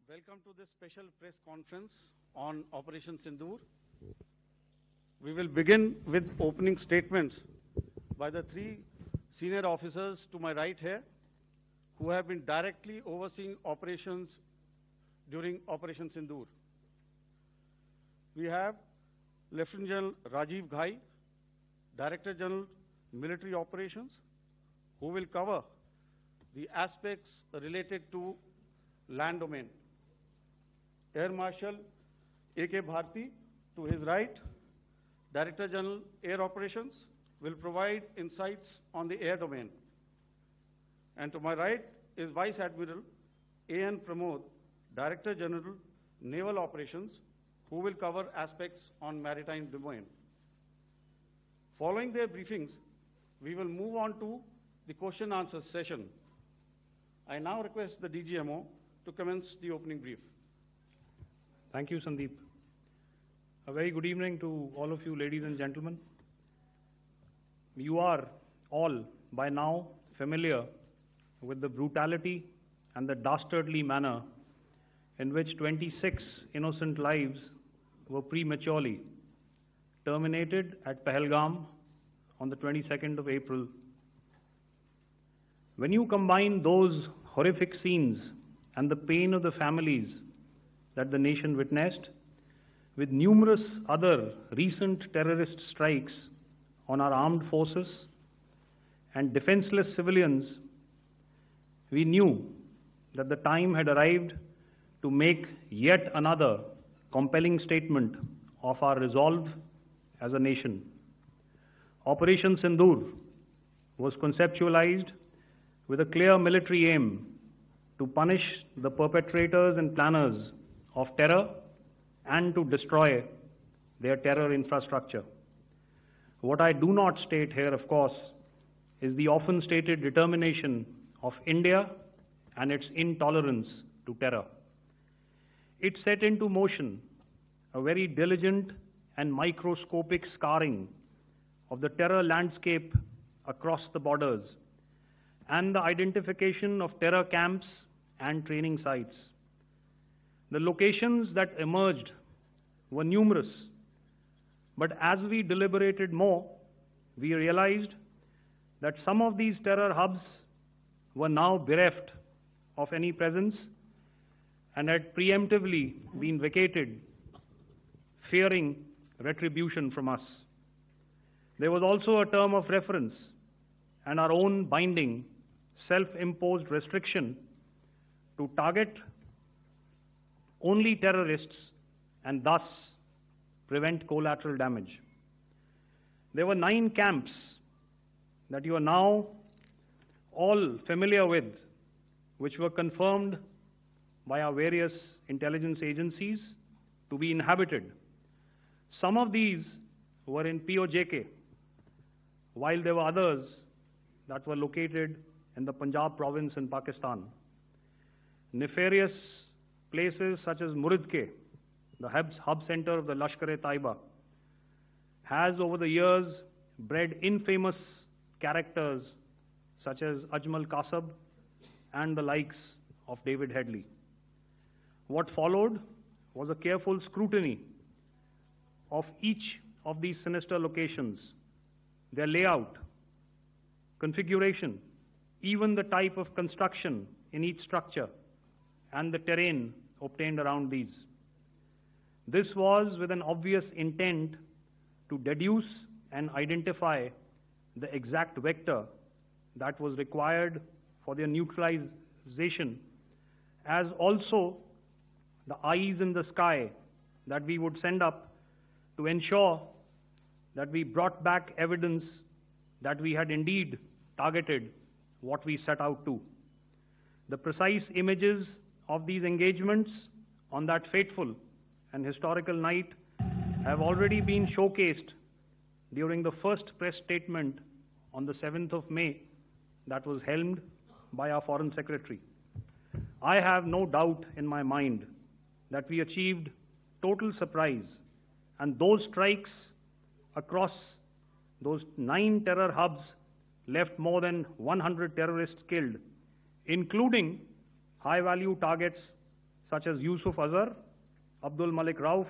Welcome to this special press conference on Operation Sindoor. We will begin with opening statements by the three senior officers to my right here, who have been directly overseeing operations during Operation Sindoor. We have Lieutenant General Rajiv Ghai, Director General Military Operations, who will cover the aspects related to land domain. Air Marshal A.K. Bharti, to his right, Director General Air Operations, will provide insights on the air domain. And to my right is Vice Admiral A.N. Pramod, Director General Naval Operations, who will cover aspects on maritime domain. Following their briefings, we will move on to the question-answer session. I now request the DGMO to commence the opening brief. Thank you, Sandeep. A very good evening to all of you, ladies and gentlemen. You are all by now familiar with the brutality and the dastardly manner in which 26 innocent lives were prematurely terminated at Pahalgam on the 22nd of April. When you combine those horrific scenes and the pain of the families that the nation witnessed with numerous other recent terrorist strikes on our armed forces and defenseless civilians, we knew that the time had arrived to make yet another compelling statement of our resolve as a nation. Operation Sindoor was conceptualized with a clear military aim to punish the perpetrators and planners of terror and to destroy their terror infrastructure. What I do not state here, of course, is the often stated determination of India and its intolerance to terror. It set into motion a very diligent and microscopic scarring of the terror landscape across the borders and the identification of terror camps and training sites. The locations that emerged were numerous, but as we deliberated more, we realized that some of these terror hubs were now bereft of any presence and had preemptively been vacated, fearing retribution from us. There was also a term of reference and our own binding, self-imposed restriction to target only terrorists and thus prevent collateral damage. There were 9 camps that you are now all familiar with, which were confirmed by our various intelligence agencies to be inhabited. Some of these were in POJK, while there were others that were located in the Punjab province in Pakistan. Nefarious places such as Muridke, the hub center of the Lashkar-e-Taiba, has over the years bred infamous characters such as Ajmal Kasab and the likes of David Headley. What followed was a careful scrutiny of each of these sinister locations, their layout, configuration, even the type of construction in each structure, and the terrain obtained around these. This was with an obvious intent to deduce and identify the exact vector that was required for their neutralization, as also the eyes in the sky that we would send up to ensure that we brought back evidence that we had indeed targeted what we set out to. The precise images of these engagements on that fateful and historical night have already been showcased during the first press statement on the 7th of May that was helmed by our Foreign Secretary. I have no doubt in my mind that we achieved total surprise, and those strikes across those 9 terror hubs left more than 100 terrorists killed, including high-value targets such as Yusuf Azhar, Abdul Malik Rauf,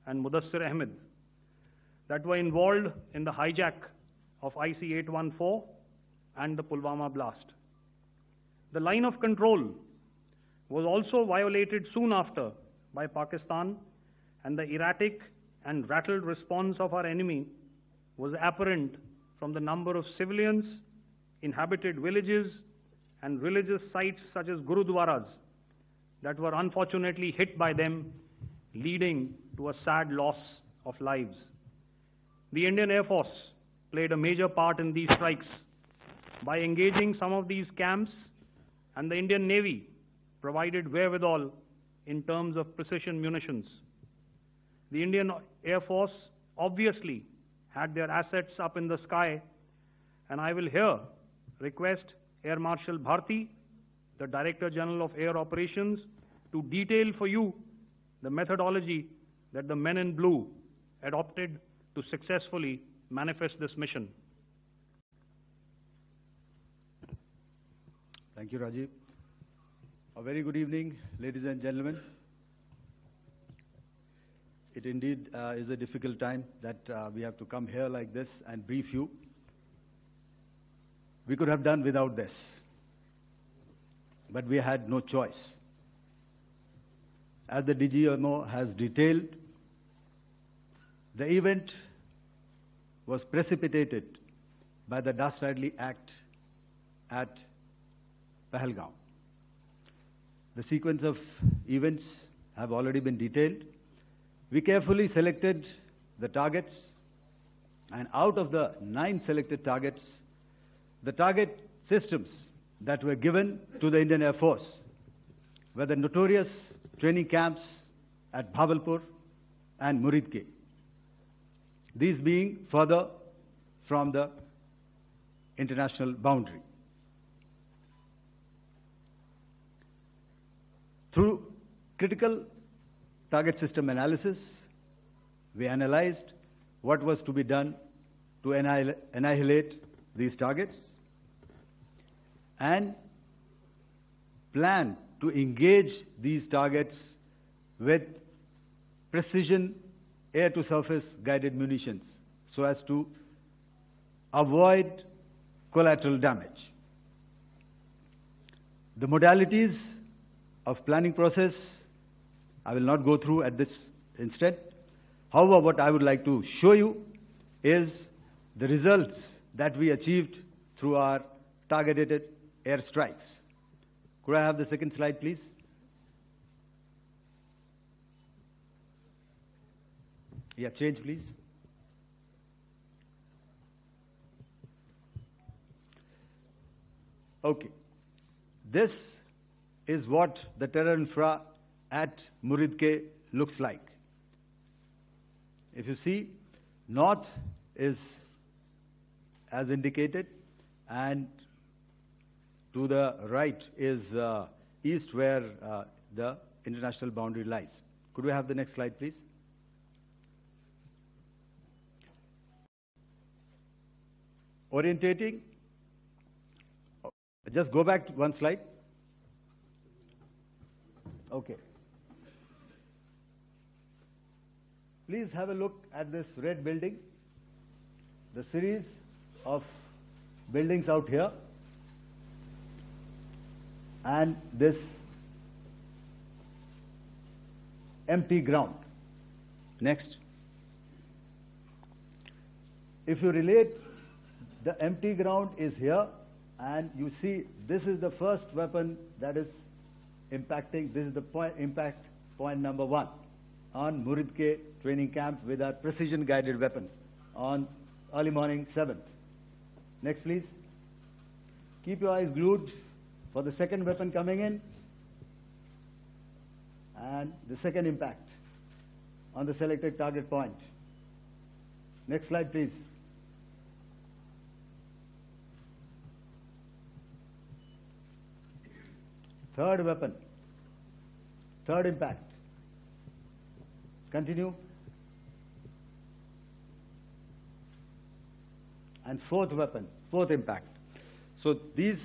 and Mudassir Ahmed that were involved in the hijack of IC-814 and the Pulwama blast. The line of control was also violated soon after by Pakistan, and the erratic and rattled response of our enemy was apparent from the number of civilians, inhabited villages, and religious sites such as Gurudwaras that were unfortunately hit by them, leading to a sad loss of lives. The Indian Air Force played a major part in these strikes by engaging some of these camps, and the Indian Navy provided wherewithal in terms of precision munitions. The Indian Air Force obviously had their assets up in the sky, and I will here request Air Marshal Bharti, the Director General of Air Operations, to detail for you the methodology that the men in blue adopted to successfully manifest this mission. Thank you, Rajiv. A very good evening, ladies and gentlemen. It indeed is a difficult time that we have to come here like this and brief you. We could have done without this, but we had no choice. As the DGMO has detailed, the event was precipitated by the dastardly act at Pahalgam. The sequence of events have already been detailed. We carefully selected the targets, and out of the 9 selected targets, the target systems that were given to the Indian Air Force were the notorious training camps at Bhavalpur and Muridke, these being further from the international boundary. Through critical target system analysis, we analyzed what was to be done to annihilate these targets and plan to engage these targets with precision air-to-surface guided munitions so as to avoid collateral damage. The modalities of planning process I will not go through at this instant. However, what I would like to show you is the results that we achieved through our targeted airstrikes. Could I have the second slide, please? Yeah, change, please. Okay. This is what the terror infra at Muridke looks like. If you see, north is as indicated, and to the right is east, where the international boundary lies. Could we have the next slide, please? Orientating. Just go back to one slide. Okay. Please have a look at this red building, the series of buildings out here, and this empty ground. Next. If you relate, the empty ground is here, and you see this is the first weapon that is impacting. This is the impact point number 1 on Muridke training camp with our precision guided weapons on early morning 7th. Next, please. Keep your eyes glued for the second weapon coming in and the second impact on the selected target point. Next slide, please. Third weapon, third impact. Continue. And fourth weapon, fourth impact. So these,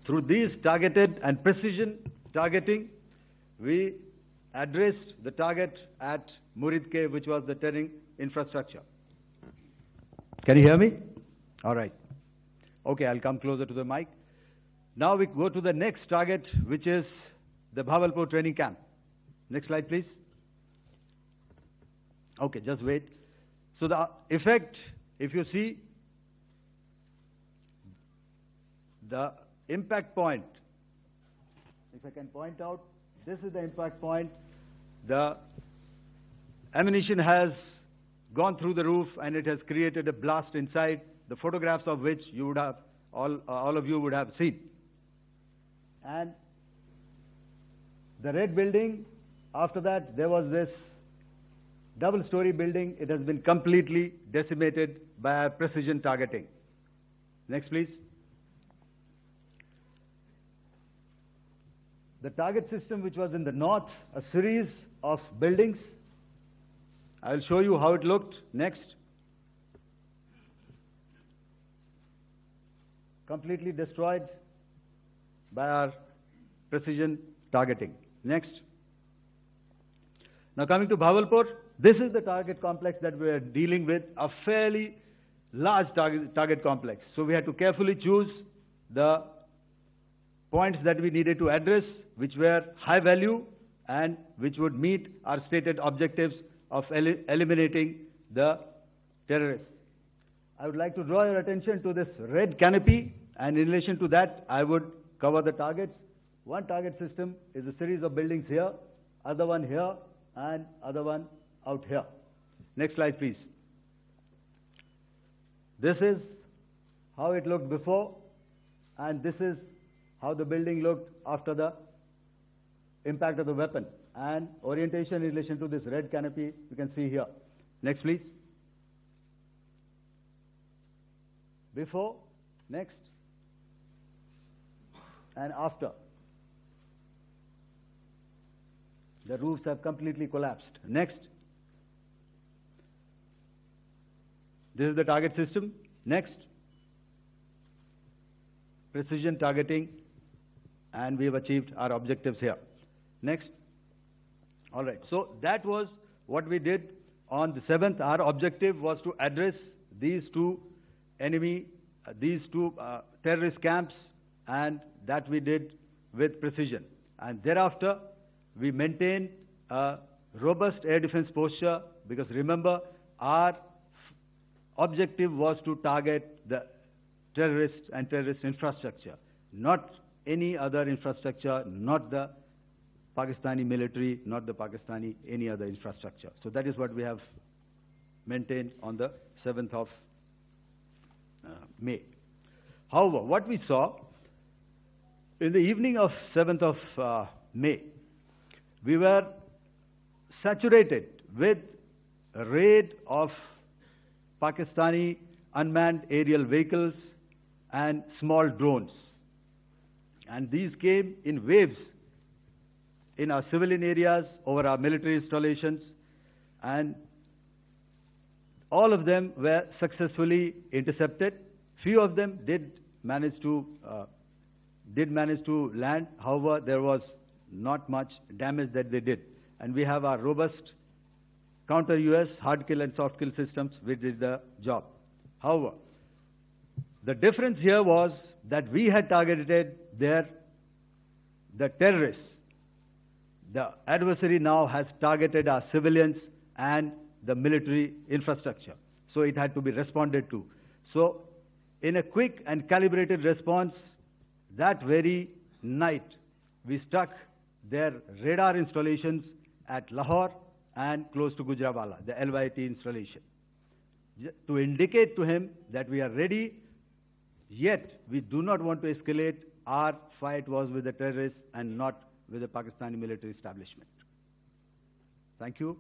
through these targeted and precision targeting, we addressed the target at Muridke, which was the turning infrastructure. Can you hear me? All right. Okay, I'll come closer to the mic. Now we go to the next target, which is the Bhavalpur training camp. Next slide, please. Okay, just wait. So the effect, if you see, the impact point, if I can point out, this is the impact point. The ammunition has gone through the roof and it has created a blast inside, the photographs of which you would have, all of you would have seen. And the red building, after that, there was this double-story building. It has been completely decimated by precision targeting. Next, please. The target system, which was in the north, a series of buildings. I'll show you how it looked. Next. Completely destroyed by our precision targeting. Next. Now coming to Bhavalpur, this is the target complex that we are dealing with, a fairly large target complex. So we had to carefully choose the points that we needed to address, which were high value and which would meet our stated objectives of eliminating the terrorists. I would like to draw your attention to this red canopy, and in relation to that, I would cover the targets. One target system is a series of buildings here, other one here, and other one out here. Next slide, please. This is how it looked before, and this is how the building looked after the impact of the weapon. And orientation in relation to this red canopy, you can see here. Next, please. Before, next, and after. The roofs have completely collapsed. Next. This is the target system. Next. Precision targeting, and we have achieved our objectives here. Next. All right. So that was what we did on the 7th. Our objective was to address these two terrorist camps, and that we did with precision. And thereafter, we maintained a robust air defense posture, because remember, our objective was to target the terrorists and terrorist infrastructure, not any other infrastructure, not the Pakistani military, not the Pakistani any other infrastructure. So that is what we have maintained on the 7th of May. However, what we saw in the evening of 7th of May, we were saturated with a raid of Pakistani unmanned aerial vehicles and small drones. And these came in waves in our civilian areas, over our military installations, and all of them were successfully intercepted. Few of them did manage to land. However, there was not much damage that they did. And we have our robust counter-US hard kill and soft kill systems which did the job. However, the difference here was that we had targeted the terrorists. The adversary now has targeted our civilians and the military infrastructure. So it had to be responded to. So in a quick and calibrated response, that very night, we struck their radar installations at Lahore and close to Gujranwala, the LYT installation, to indicate to him that we are ready, yet we do not want to escalate. Our fight was with the terrorists and not with the Pakistani military establishment. Thank you.